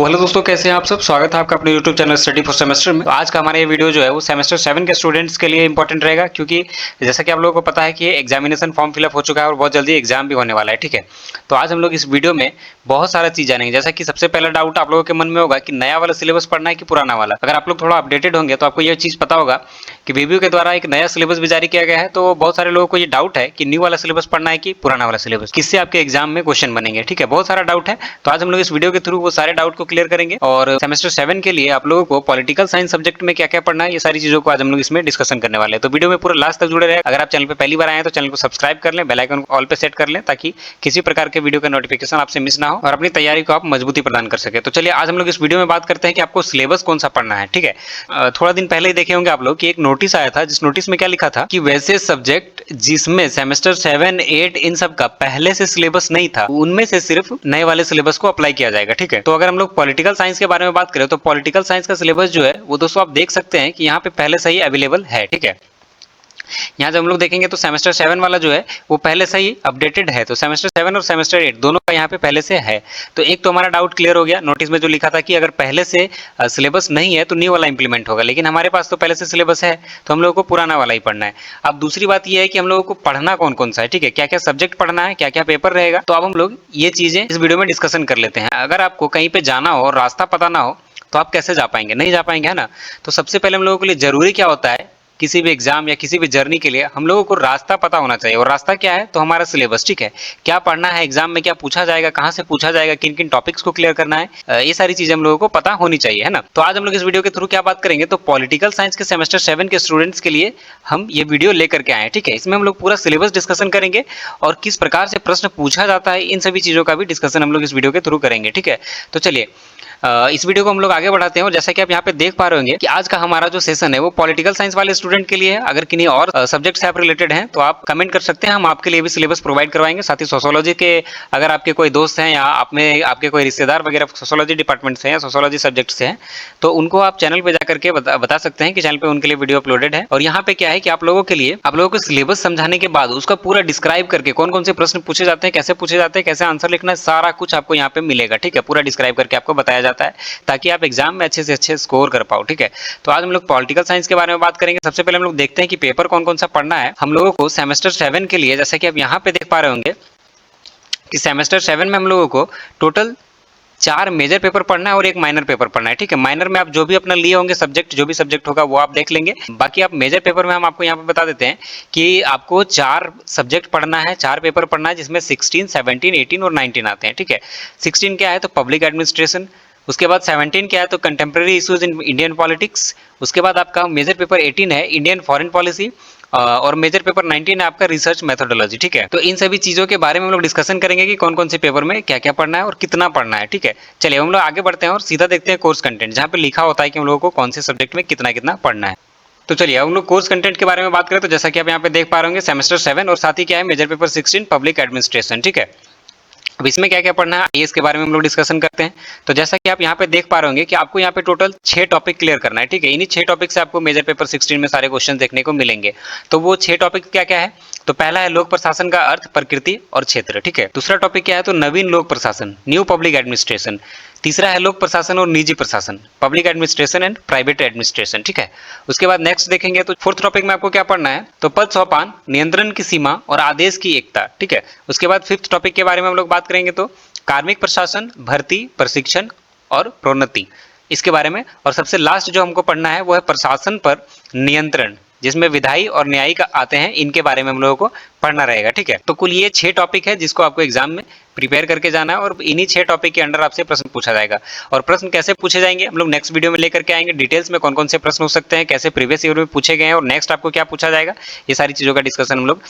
Hello दोस्तों, कैसे हैं आप सब। स्वागत है आपका अपने YouTube channel study for semester में। तो आज का हमारा ये वीडियो जो है वो सेमेस्टर 7 के स्टूडेंट्स के लिए इंपॉर्टेंट रहेगा, क्योंकि जैसा कि आप लोगों को पता है कि एग्जामिनेशन फॉर्म फिलअप हो चुका है और बहुत जल्दी एग्जाम भी होने वाला है। ठीक है, तो आज हम लोग इस वीडियो में बहुत सारा चीज जानेंगे। जैसा कि सबसे पहला डाउट आप लोगों के मन में होगा कि नया वाला सिलेबस पढ़ना है कि पुराना वाला। अगर आप लोग थोड़ा अपडेटेड होंगे तो आपको ये चीज पता होगा कि वीबीयू के द्वारा एक नया सिलेबस भी जारी किया गया है। तो बहुत सारे लोगों को ये डाउट है कि न्यू वाला सिलेबस पढ़ना है कि पुराना वाला सिलेबस, किससे आपके एग्जाम में क्वेश्चन बनेंगे। ठीक है, बहुत सारा डाउट है। तो आज हम लोग इस वीडियो के थ्रू वो सारे डाउट को क्लियर करेंगे। और सेमेस्टर 7 के लिए आप लोगों को पॉलिटिकल साइंस सब्जेक्ट में क्या क्या पढ़ना है, ये सारी चीजों को आज हम लोग इसमें डिस्कशन करने वाले हैं। तो वीडियो में पूरा लास्ट तक जुड़े रहे। अगर आप चैनल पे पहली बार आए हैं तो चैनल को सब्सक्राइब कर लें, बेल आइकन को ऑल पे सेट कर लें, ताकि किसी प्रकार के वीडियो का नोटिफिकेशन आपसे मिस ना हो और अपनी तैयारी को आप मजबूती प्रदान कर सके। तो चलिए आज हम लोग इस वीडियो में बात करते हैं कि आपको सिलेबस कौन सा पढ़ना है। ठीक है, थोड़ा दिन पहले ही देखे होंगे आप लोग कि एक नोटिस आया था, जिस नोटिस में क्या लिखा था कि वैसे सब्जेक्ट जिसमें सेमेस्टर 7, 8 इन सब का पहले से सिलेबस नहीं था, उनमें से सिर्फ नए वाले सिलेबस को अप्लाई किया जाएगा। ठीक है, तो अगर हम लोग पॉलिटिकल साइंस के बारे में बात करें तो पॉलिटिकल साइंस का सिलेबस जो है वो दोस्तों आप देख सकते हैं कि यहाँ पे पहले से ही अवेलेबल है। ठीक है, यहाँ जब हम लोग देखेंगे तो सेमेस्टर 7 वाला जो है वो पहले से ही अपडेटेड है। तो सेमेस्टर 7 और सेमेस्टर 8 दोनों का यहाँ पे पहले से है। तो एक तो हमारा डाउट क्लियर हो गया। नोटिस में जो लिखा था कि अगर पहले से सिलेबस नहीं है तो न्यू वाला इंप्लीमेंट होगा, लेकिन हमारे पास तो पहले से सिलेबस है, तो हम लोगों को पुराना वाला ही पढ़ना है। अब दूसरी बात यह है कि हम लोगों को पढ़ना कौन कौन सा है। ठीक है, क्या क्या सब्जेक्ट पढ़ना है, क्या क्या पेपर रहेगा, तो अब हम लोग ये चीजें इस वीडियो में डिस्कशन कर लेते हैं। अगर आपको कहीं पे जाना हो और रास्ता पता ना हो तो आप कैसे जा पाएंगे, नहीं जा पाएंगे, है ना। तो सबसे पहले हम लोगों के लिए जरूरी क्या होता है, किसी भी एग्जाम या किसी भी जर्नी के लिए हम लोगों को रास्ता पता होना चाहिए। और रास्ता क्या है, तो हमारा सिलेबस। ठीक है, क्या पढ़ना है, एग्जाम में क्या पूछा जाएगा, कहाँ से पूछा जाएगा, किन किन टॉपिक्स को क्लियर करना है, ये सारी चीजें हम लोगों को पता होनी चाहिए, है ना। तो आज हम लोग इस वीडियो के थ्रू क्या बात करेंगे, तो पॉलिटिकल साइंस के सेमेस्टर 7 के स्टूडेंट्स के लिए हम ये वीडियो लेकर के आए हैं। ठीक है, इसमें हम लोग पूरा सिलेबस डिस्कशन करेंगे और किस प्रकार से प्रश्न पूछा जाता है, इन सभी चीजों का भी डिस्कशन हम लोग इस वीडियो के थ्रू करेंगे। ठीक है, तो चलिए इस वीडियो को हम लोग आगे बढ़ाते हैं। और जैसा कि आप यहाँ पे देख पा रहे होंगे कि आज का हमारा जो सेशन है वो पॉलिटिकल साइंस वाले स्टूडेंट के लिए है। अगर किन्हीं और सब्जेक्ट से आप रिलेटेड हैं तो आप कमेंट कर सकते हैं, हम आपके लिए भी सिलेबस प्रोवाइड करवाएंगे। साथ ही सोशियोलॉजी के अगर आपके कोई दोस्त हैं या आपके कोई रिश्तेदार वगैरह सोशियोलॉजी डिपार्टमेंट से हैं या सोशियोलॉजी सब्जेक्ट से हैं, तो उनको आप चैनल पे जाकर के बता सकते हैं कि चैनल पे उनके लिए वीडियो अपलोडेड है। और यहाँ पे क्या है कि आप लोगों के लिए आप लोगों को सिलेबस समझाने के बाद उसका पूरा डिस्क्राइब करके कौन कौन से प्रश्न पूछे जाते हैं, कैसे पूछे जाते हैं, कैसे आंसर लिखना है, सारा कुछ आपको यहाँ पे मिलेगा। ठीक है, पूरा डिस्क्राइब करके आपको बताया जाता है ताकि आप एग्जाम में अच्छे से अच्छे स्कोर कर पाओ। ठीक है, तो आज हम लोग पॉलिटिकल साइंस के बारे में बात करेंगे। सबसे पहले हम लोग देखते हैं कि पेपर कौन कौन सा पढ़ना है हम लोगों को सेमेस्टर 7 के लिए। जैसा कि आप यहाँ पे देख पा रहे होंगे कि सेमेस्टर 7 में हम लोगों को टोटल 4 मेजर पेपर पढ़ना है और एक माइनर पेपर पढ़ना है। ठीक है, माइनर में आप जो भी अपना लिए होंगे सब्जेक्ट, जो भी सब्जेक्ट होगा वो आप देख लेंगे। बाकी आप मेजर पेपर में हम आपको यहाँ पे बता देते हैं कि आपको 4 सब्जेक्ट पढ़ना है, 4 पेपर पढ़ना है, जिसमें 16, 17, 18 और 19 आते हैं। ठीक है, 16 क्या है तो पब्लिक एडमिनिस्ट्रेशन, उसके बाद 17 क्या है तो contemporary issues in Indian politics, उसके बाद आपका मेजर पेपर 18 है इंडियन फॉरेन पॉलिसी, और मेजर पेपर 19 है आपका रिसर्च मेथोडोलॉजी। ठीक है, तो इन सभी चीजों के बारे में हम लोग डिस्कशन करेंगे कि कौन कौन से पेपर में क्या क्या पढ़ना है और कितना पढ़ना है। ठीक है, चलिए हम लोग आगे बढ़ते हैं और सीधा देखते हैं कोर्स कंटेंट, जहाँ पे लिखा होता है कि हम लोगों को कौन से सब्जेक्ट में कितना कितना पढ़ना है। तो चलिए हम लोग कोर्स कंटेंट के बारे में बात करें तो जैसा कि आप यहाँ पे देख पा रहे होंगे सेमेस्टर 7 और साथ ही क्या है मेजर पेपर 16 पब्लिक एडमिनिस्ट्रेशन। ठीक है, अब इसमें क्या क्या पढ़ना है इसके बारे में हम लोग डिस्कशन करते हैं। तो जैसा कि आप यहाँ पे देख पा रहे होंगे कि आपको यहाँ पे टोटल 6 टॉपिक क्लियर करना है। ठीक है, इन्हीं 6 टॉपिक से आपको मेजर पेपर 16 में सारे क्वेश्चन देखने को मिलेंगे। तो वो 6 टॉपिक क्या क्या है, तो पहला है लोक प्रशासन का अर्थ, प्रकृति और क्षेत्र। ठीक है, दूसरा टॉपिक क्या है तो नवीन लोक प्रशासन, न्यू पब्लिक एडमिनिस्ट्रेशन। तीसरा है लोक प्रशासन और निजी प्रशासन, public administration and private administration. ठीक है, उसके बाद नेक्स्ट देखेंगे तो फोर्थ टॉपिक में आपको क्या पढ़ना है तो पद सोपान, नियंत्रण की सीमा और आदेश की एकता। ठीक है, उसके बाद फिफ्थ टॉपिक के बारे में हम लोग बात करेंगे तो कार्मिक प्रशासन, भर्ती, प्रशिक्षण और प्रोन्नति, इसके बारे में। और सबसे लास्ट जो हमको पढ़ना है वो है प्रशासन पर नियंत्रण, जिसमें विधायी और न्यायिक आते हैं, इनके बारे में हम लोगों को पढ़ना रहेगा। ठीक है, तो कुल ये 6 टॉपिक है जिसको आपको एग्जाम में प्रिपेयर करके जाना है और इन्हीं 6 टॉपिक के अंडर आपसे प्रश्न पूछा जाएगा। और प्रश्न कैसे पूछे जाएंगे हम लोग नेक्स्ट वीडियो में लेकर के आएंगे, डिटेल्स में कौन कौन से प्रश्न हो सकते हैं, कैसे प्रीवियस ईयर में पूछे गए हैं और नेक्स्ट आपको क्या पूछा जाएगा, ये सारी चीजों का डिस्कशन हम लोग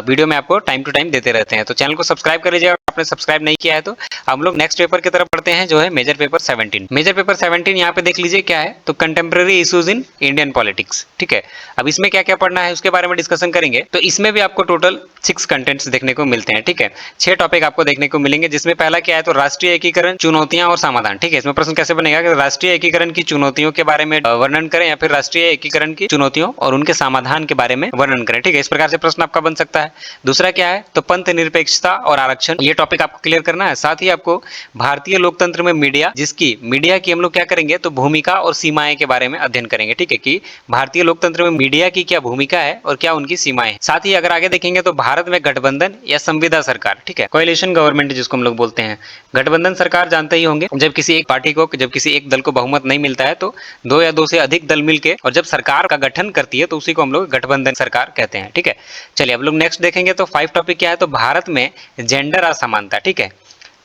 वीडियो में आपको टाइम टू टाइम देते रहते हैं। तो चैनल को सब्सक्राइब कर लीजिएगा, आपने सब्सक्राइब नहीं किया है तो। हम लोग नेक्स्ट पेपर की तरफ बढ़ते हैं जो है मेजर पेपर 17। मेजर पेपर 17 यहाँ पे देख लीजिए क्या है तो contemporary issues in Indian politics. ठीक है, अब इसमें क्या क्या पढ़ना है उसके बारे में डिस्कशन करेंगे। तो इसमें भी आपको टोटल 6 कंटेंट्स देखने को मिलते हैं। ठीक है, 6 टॉपिक आपको देखने को मिलेंगे, जिसमें पहला क्या है तो राष्ट्रीय एकीकरण, चुनौतियां और समाधान। ठीक है, इसमें प्रश्न कैसे बनेगा कि राष्ट्रीय एकीकरण की चुनौतियों के बारे में वर्णन करें या फिर राष्ट्रीय एकीकरण की चुनौतियों और उनके समाधान के बारे में वर्णन करें। ठीक है, इस प्रकार से प्रश्न आपका बन सकता है। दूसरा क्या है तो पंथ निरपेक्षता और आरक्षण, ये टॉपिक आपको क्लियर करना है। साथ ही आपको भारतीय लोकतंत्र में मीडिया, जिसकी मीडिया की हम लोग क्या करेंगे तो भूमिका और सीमाएं के बारे में अध्ययन करेंगे, ठीक है, कि भारतीय लोकतंत्र में मीडिया की क्या भूमिका है और क्या उनकी सीमाएं। साथ ही अगर आगे देखेंगे तो भारत में गठबंधन या संविदा सरकार, ठीक है, कोएलिशन गवर्नमेंट जिसको हम लोग बोलते हैं। गठबंधन सरकार जानते ही होंगे, जब किसी एक पार्टी को, जब किसी एक दल को बहुमत नहीं मिलता है तो दो या दो से अधिक दल मिलके और जब सरकार का गठन करती है तो उसी को हम लोग गठबंधन सरकार कहते हैं, ठीक है। चलिए अब लोग नेक्स्ट देखेंगे तो 5 टॉपिक क्या है तो भारत में जेंडर असमानता, ठीक है,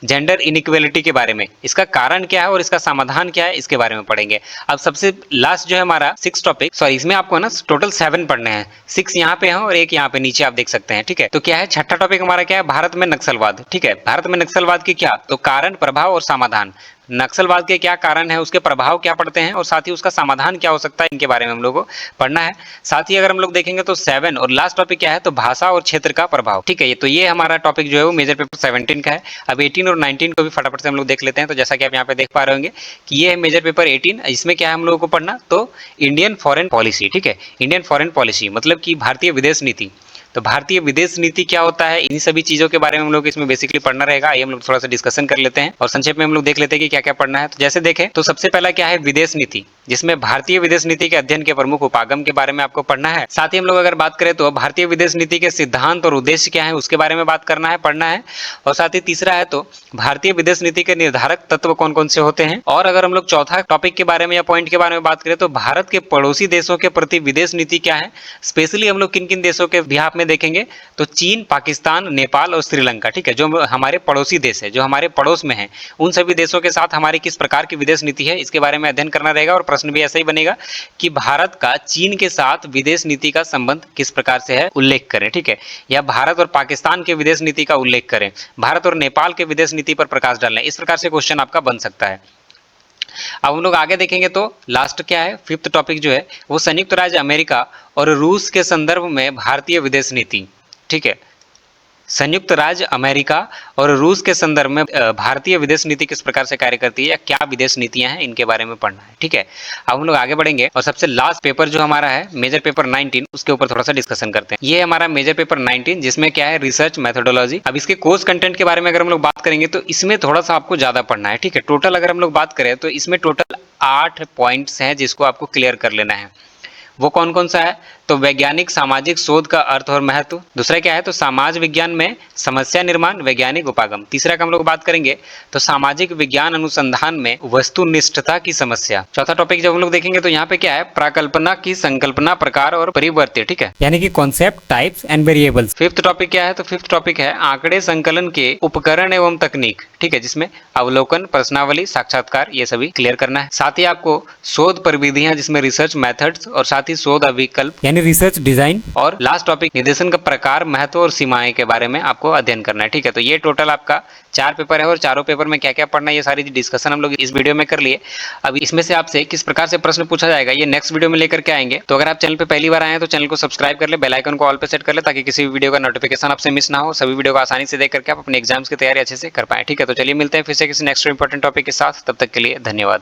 जेंडर इनइक्वालिटी के बारे में, इसका कारण क्या है और इसका समाधान क्या है, इसके बारे में पढ़ेंगे। अब सबसे लास्ट जो है हमारा 6 टॉपिक, सॉरी इसमें आपको ना टोटल 7 पढ़ने हैं, 6 यहाँ पे हैं और एक यहाँ पे नीचे आप देख सकते हैं, ठीक है। तो क्या है, छठा टॉपिक हमारा क्या है, भारत में नक्सलवाद, ठीक है। भारत में नक्सलवाद की क्या तो कारण, प्रभाव और समाधान। नक्सलवाद के क्या कारण है, उसके प्रभाव क्या पड़ते हैं और साथ ही उसका समाधान क्या हो सकता है, इनके बारे में हम लोग को पढ़ना है। साथ ही अगर हम लोग देखेंगे तो 7 और लास्ट टॉपिक क्या है तो भाषा और क्षेत्र का प्रभाव, ठीक है। तो ये हमारा टॉपिक जो है वो मेजर पेपर 17 का है। अब 18 और 19 को भी फटाफट से हम लोग देख लेते हैं। तो जैसा कि आप यहाँ पे देख पा रहे होंगे कि ये है मेजर पेपर 18, इसमें क्या है हम लोगों को पढ़ना तो इंडियन फॉरेन पॉलिसी, ठीक है। इंडियन फॉरेन पॉलिसी मतलब कि भारतीय विदेश नीति। तो भारतीय विदेश नीति क्या होता है, इन्हीं सभी चीजों के बारे में हम लोग इसमें बेसिकली पढ़ना रहेगा। आइए हम लोग थोड़ा सा डिस्कशन कर लेते हैं और संक्षेप में हम लोग देख लेते हैं कि क्या क्या पढ़ना है। तो जैसे देखें तो सबसे पहला क्या है विदेश नीति, जिसमें भारतीय विदेश नीति के अध्ययन के प्रमुख उपागम के बारे में आपको पढ़ना है। साथ ही हम लोग अगर बात करें तो भारतीय विदेश नीति के सिद्धांत और उद्देश्य क्या है उसके बारे में बात करना है, पढ़ना है। और साथ ही तीसरा है तो भारतीय विदेश नीति के निर्धारक तत्व कौन कौन से होते हैं। और अगर हम लोग चौथा टॉपिक के बारे में या पॉइंट के बारे में बात करें तो भारत के पड़ोसी देशों के प्रति विदेश नीति क्या है, स्पेशली हम लोग किन किन देशों के बिहाफ में देखेंगे तो चीन, पाकिस्तान, नेपाल और श्रीलंका, ठीक है, जो हमारे पड़ोसी देश है, जो हमारे पड़ोस में है, उन सभी देशों के साथ हमारी किस प्रकार की विदेश नीति है इसके बारे में अध्ययन करना रहेगा। और प्रश्न भी ऐसा ही बनेगा कि भारत का चीन के साथ विदेश नीति का संबंध किस प्रकार से है उल्लेख करें, ठीक है, या भारत और पाकिस्तान के विदेश नीति का उल्लेख करें, भारत और नेपाल के विदेश नीति पर प्रकाश डालें। इस प्रकार से क्वेश्चन आपका बन सकता है। अब हम लोग आगे देखेंगे तो लास्ट क्या है 5th टॉपिक जो है वो संयुक्त राज्य अमेरिका और रूस के संदर्भ में भारतीय विदेश नीति, ठीक है, संयुक्त राज्य अमेरिका और रूस के संदर्भ में भारतीय विदेश नीति किस प्रकार से कार्य करती है या क्या विदेश नीतियां हैं इनके बारे में पढ़ना है, ठीक है। अब हम लोग आगे बढ़ेंगे और सबसे लास्ट पेपर जो हमारा है मेजर पेपर 19 उसके ऊपर थोड़ा सा डिस्कशन करते हैं। ये हमारा मेजर पेपर 19 जिसमें क्या है रिसर्च मेथोडोलॉजी। अब इसके कोर्स कंटेंट के बारे में अगर हम लोग बात करेंगे तो इसमें थोड़ा सा आपको ज्यादा पढ़ना है, ठीक है। टोटल अगर हम लोग बात करें तो इसमें टोटल 8 पॉइंट्स हैं जिसको आपको क्लियर कर लेना है। वो कौन कौन सा है तो वैज्ञानिक सामाजिक शोध का अर्थ और महत्व, दूसरा क्या है तो समाज विज्ञान में समस्या निर्माण वैज्ञानिक उपागम, तीसरा का हम लोग बात करेंगे तो सामाजिक विज्ञान अनुसंधान में वस्तुनिष्ठता की समस्या, चौथा टॉपिक जब हम लोग देखेंगे तो यहाँ पे क्या है प्राकल्पना की संकल्पना प्रकार और परिवर्त्य, ठीक है, यानी कि concept types and variables. 5th topic क्या है तो 5th टॉपिक है आंकड़े संकलन के उपकरण एवं तकनीक, ठीक है, जिसमें अवलोकन, प्रश्नावली, साक्षात्कार ये सभी क्लियर करना है। साथ ही आपको शोध परिविधियां जिसमें रिसर्च मेथड्स और साथ ही शोध विकल्प यानी रिसर्च डिजाइन, और लास्ट टॉपिक निर्देशन का प्रकार, महत्व और सीमाएं के बारे में आपको अध्ययन करना है, ठीक है। तो ये टोटल आपका 4 पेपर है और चारों पेपर में क्या क्या पढ़ना है ये सारी डिस्कशन हम लोग इस वीडियो में कर लिए। अब इसमें से आपसे किस प्रकार से प्रश्न पूछा जाएगा ये नेक्स्ट वीडियो में लेकर के आएंगे। तो अगर आप चैनल पे पहली बार आए हैं तो चैनल को सब्सक्राइब कर ले, बेल आइकन को ऑल पे सेट कर ले ताकि किसी भी वीडियो का नोटिफिकेशन आपसे मिस ना हो, सभी वीडियो को आसानी से देख करके आप अपने एग्जाम्स की तैयारी अच्छे से कर पाए, ठीक है। तो चलिए मिलते हैं फिर से किसी नेक्स्ट इंपॉर्टेंट टॉपिक के साथ, तब तक के लिए धन्यवाद।